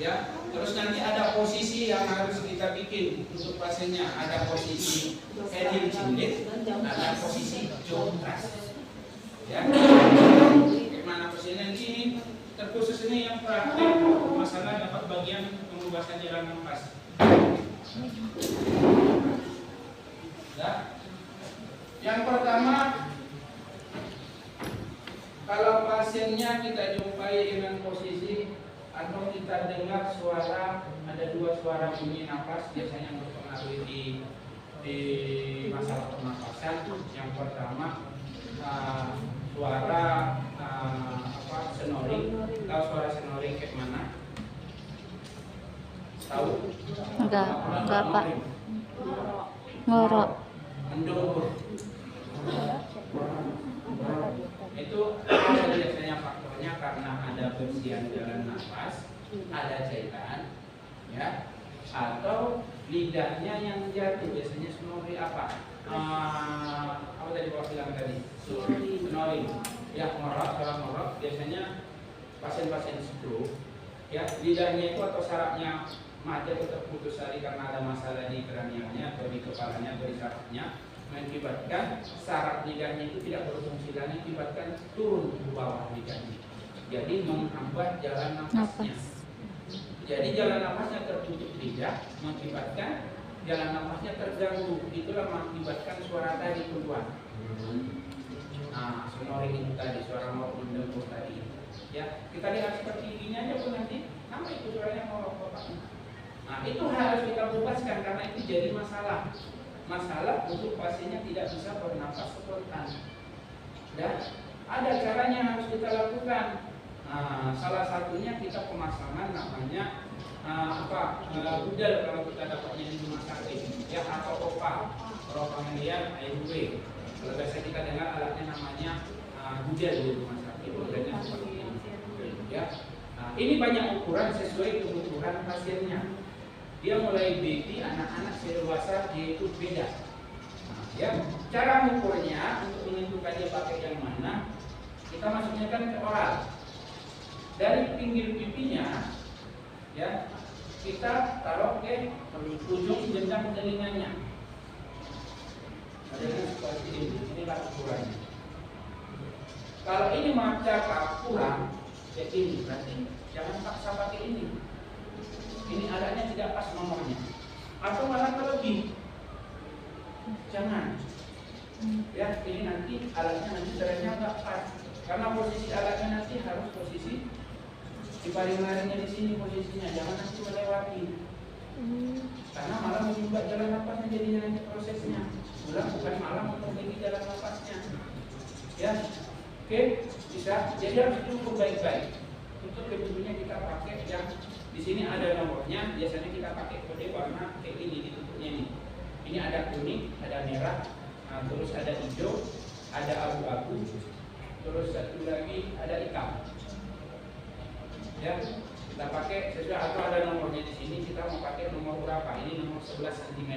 Ya, terus nanti ada posisi yang harus kita bikin untuk pasiennya. Ada posisi heading jilid, ada posisi jontras. Ya, mana posisinya ini terkhusus ini yang praktik masalah dapat bagian pembebasan jalan nafas. Ya. Yang pertama, kalau pasiennya kita jumpai dengan posisi atau kita dengar suara, ada dua suara bunyi nafas biasanya mempengaruhi di masalah pernapasan. Yang pertama suara snoring. Tahu suara snoring kayak mana? Tahu? Enggak Pak. Ngorok. Mendungkur. Itu ada biasanya faktornya karena ada bersihan jalan nafas, ada jahitan, ya, atau lidahnya yang jatuh. Biasanya snoring apa? Apa tadi Pak bilang tadi? Snoring. Ya, ngorok, suara ngorok. Biasanya pasien-pasien stroke, ya, lidahnya itu atau sarafnya mati atau terputus tadi karena ada masalah di kranialnya atau di kepalanya atau di sarafnya, mengakibatkan saraf lidahnya itu tidak berfungsi dan mengakibatkan turun ke bawah lidahnya. Jadi menghambat jalan nafasnya. Jadi jalan nafasnya tertutup lidah, mengakibatkan jalan nafasnya terganggu. Itulah mengakibatkan suara tadi keluar. Nah, snoring itu tadi, suara ngorok mendengkur tadi. Ya, kita lihat seperti ini aja pun nanti, nama itu suaranya ngorok Bapak. Nah, itu harus kita bebaskan karena itu jadi masalah. Masalah untuk pasiennya tidak bisa bernafas spontan. Dan ada caranya yang harus kita lakukan. Nah, salah satunya kita pemasangan namanya budal kalau kita dapatnya di rumah sakit, ya, atau OPA, orofaringial airway. Kalau biasa kita dengar alatnya namanya budal di rumah sakit, budalnya seperti ini. Ya, nah, ini banyak ukuran sesuai kebutuhan pasiennya. Dia mulai baby, anak-anak, dewasa, dia itu beda. Nah, ya, cara mengukurnya untuk menentukan dia pakai yang mana, kita masuknya kan ke oral. Dari pinggir pipinya, ya, kita taruh ke ujung jenjang telinganya. Ada seperti ini, inilah ukurannya. Kalau ini macam kurang, ya ini berarti jangan paksa pakai ini. Ini alatnya tidak pas nomornya, atau malah terlebih. Jangan. Ya, ini nanti alatnya nanti caranya nggak pas, karena posisi alatnya nanti harus posisi di paling larinya di sini posisinya, jangan nanti melewati. Karena malah menyumbat jalan nafasnya jadinya nanti prosesnya. Bukan malah memperbaiki jalan nafasnya. Ya, oke, bisa. Jadi harus diukur baik-baik. Untuk kebutuhannya kita pakai yang di sini ada nomornya. Biasanya kita pakai kode warna kayak ini ditutupnya ini. Ini ada kuning, ada merah, terus ada hijau, ada abu-abu, terus satu lagi ada hitam. Ya, kita pakai sesuai atau ada nomornya di sini. Kita mau pakai nomor berapa? Ini nomor 11 cm.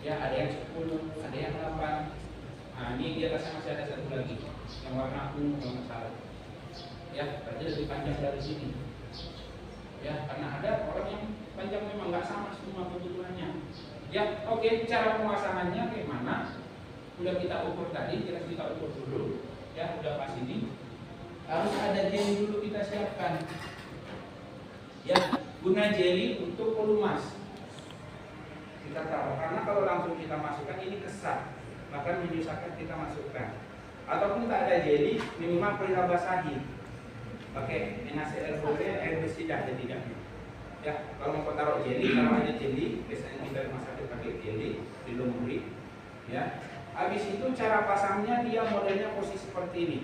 Ya, ada yang 10, ada yang 8. Nah, ini di atasnya masih ada satu lagi yang warna ungu kalau nggak salah. Ya, berarti lebih panjang dari sini. Ya, karena ada orang yang panjang memang nggak sama semua kebutuhannya. Ya, oke, cara pemasangannya kayak mana? Udah kita ukur tadi, kita ukur dulu. Ya, udah pas ini. Harus ada jeli dulu kita siapkan. Ya, guna jeli untuk pelumas. Kita taruh, karena kalau langsung kita masukkan ini kesat, bahkan menyusahkan kita masukkan. Ataupun tak ada jeli, minimal perihal basahi. Pakai NaCl air bersih dah ada tidaknya. Ya, kalau mau taruh jeli, taruh aja jeli. Biasanya kita rumah sakit pakai jeli, dilumuri. Ya, habis itu cara pasangnya dia modelnya posisi seperti ini.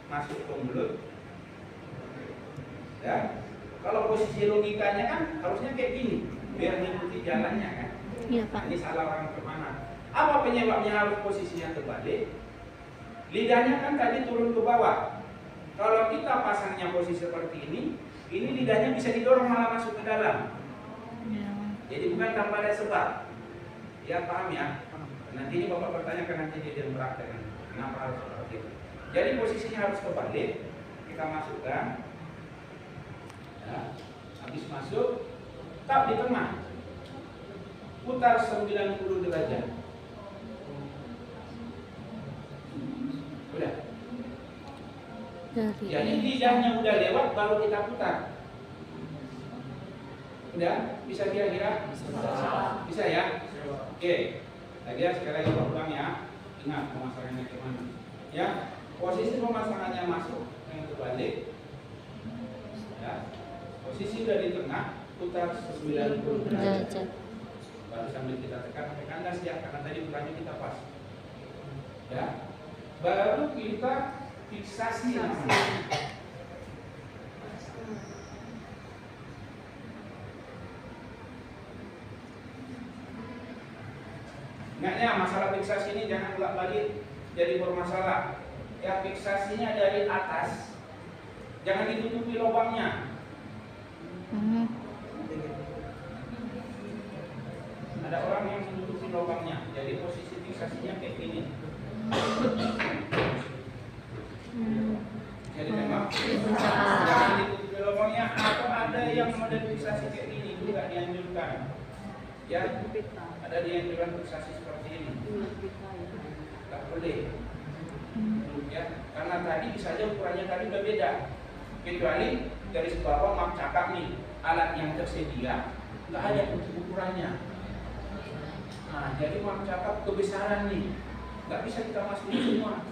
Masuk ke mulut. Ya, kalau posisi logikanya kan harusnya kayak gini, biar mengikuti jalannya kan. Iya Pak. Ini salah orang kemana? Apa penyebabnya harus posisinya terbalik? Lidahnya kan tadi turun ke bawah. Kalau kita pasangnya posisi seperti ini lidahnya bisa didorong malah masuk ke dalam. Ya. Jadi bukan tanpa ada sebab. Ya, paham ya? Nanti ini Bapak bertanyakan nanti di dalam praktek. Kenapa harus seperti itu? Jadi posisinya harus kebalik. Kita masukkan. habis masuk, tap di tengah, putar 90 derajat. Udah. Jadi lidahnya udah lewat, baru kita putar. Udah? Bisa kira-kira? Bisa ya? Oke. Tadi ya, sekali lagi ulang ya. Ingat pemasangannya kemana? Ya, posisi pemasangannya masuk, yang terbalik. Ya. Posisi udah di tengah, putar 90 derajat. Baru sambil kita tekan sampai kandas ya, karena tadi putarnya kita pas. Ya. Baru kita fiksasi namanya. Ingatnya masalah fiksasi ini jangan bolak-balik jadi bermasalah. Ya, fiksasinya dari atas, jangan ditutupi lubangnya. Ada orang yang menutupi lubangnya, jadi posisi fiksasinya kayak gini. Jadi memang jangan ditutupi lubangnya, atau ada yang model fiksasi kayak gini juga dianjurkan. Ya, ada dianjurkan fiksasi seperti ini. Tak boleh. Ya, karena tadi bisa aja ukurannya tadi berbeda. Kecuali garis bawah map cakap nih, alat yang tersedia nggak ada untuk ukurannya. Nah, jadi map cakap kebesaran nih, nggak bisa kita masukin semua.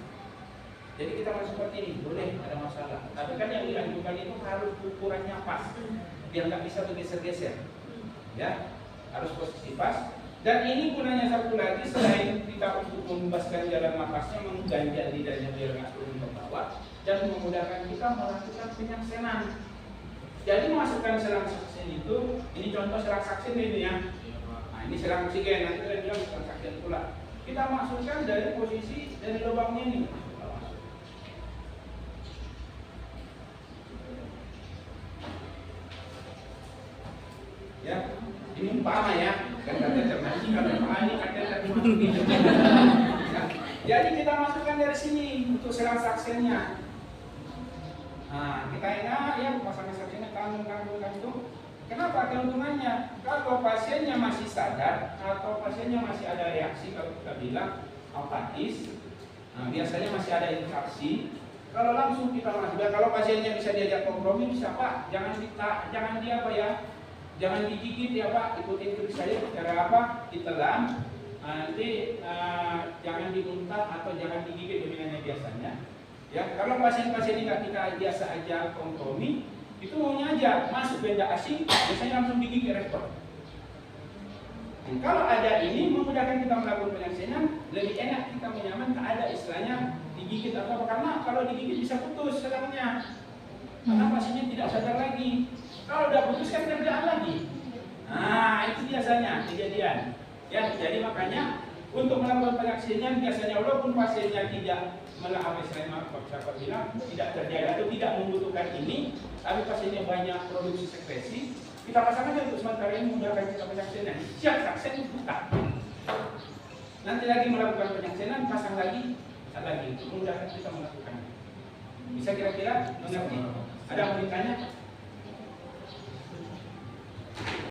Jadi kita masuk seperti ini, boleh, ada masalah. Tapi kan yang dianjurkan itu harus ukurannya pas, biar nggak bisa bergeser-geser. Ya, harus posisi pas. Dan ini gunanya satu lagi, selain kita untuk membebaskan jalan napasnya, mengganjal lidahnya biar nggak turun ke bawah, dan memudahkan kita melakukan penyaksenan. Jadi memasukkan selang saksen itu, ini contoh selang saksen ini ya. Nah, ini selang oksigen, nanti kita bilang selang saksen pula. Kita masukkan dari posisi dari lubangnya ini. Ya, ini umpama ya. Jadi kita masukkan dari sini untuk selang saksennya. Nah, kita ingat ya pasangan saksennya kandung. Kenapa keuntungannya? Kalau pasiennya masih sadar atau pasiennya masih ada reaksi, kalau kita bilang apatis, nah, biasanya masih ada interaksi. Kalau langsung kita masukkan, kalau pasiennya bisa diajak kompromi, bisa Pak, jangan dia apa ya? Jangan digigit ya Pak, ikutin trik saya cara apa? Ditelan, nanti jangan dimuntah atau jangan digigit dominannya biasanya. Ya, kalau pasien-pasien ini kita biasa aja kompromi, itu maunya aja masuk benda asing, biasanya langsung digigit respon. Kalau ada ini memudahkan kita melakukan penyaksenan, lebih enak kita menyaman, tak ada istilahnya digigit atau apa, karena kalau digigit bisa putus selangnya, karena pasiennya tidak sadar lagi. Kalau udah putus kan kerjaan lagi. Nah, itu biasanya kejadian. Ya, jadi makanya untuk melakukan penyaksenan biasanya walaupun pasiennya tidak melakukan selama siapa bilang tidak terjaga atau tidak membutuhkan ini, tapi pasiennya banyak produksi sekresi, kita pasang aja untuk sementara ini memudahkan kita penyaksenan. Siap saksen buka. Nanti lagi melakukan penyaksenan, pasang lagi untuk memudahkan kita melakukan. Bisa kira-kira mengerti? Ada yang mau ditanya?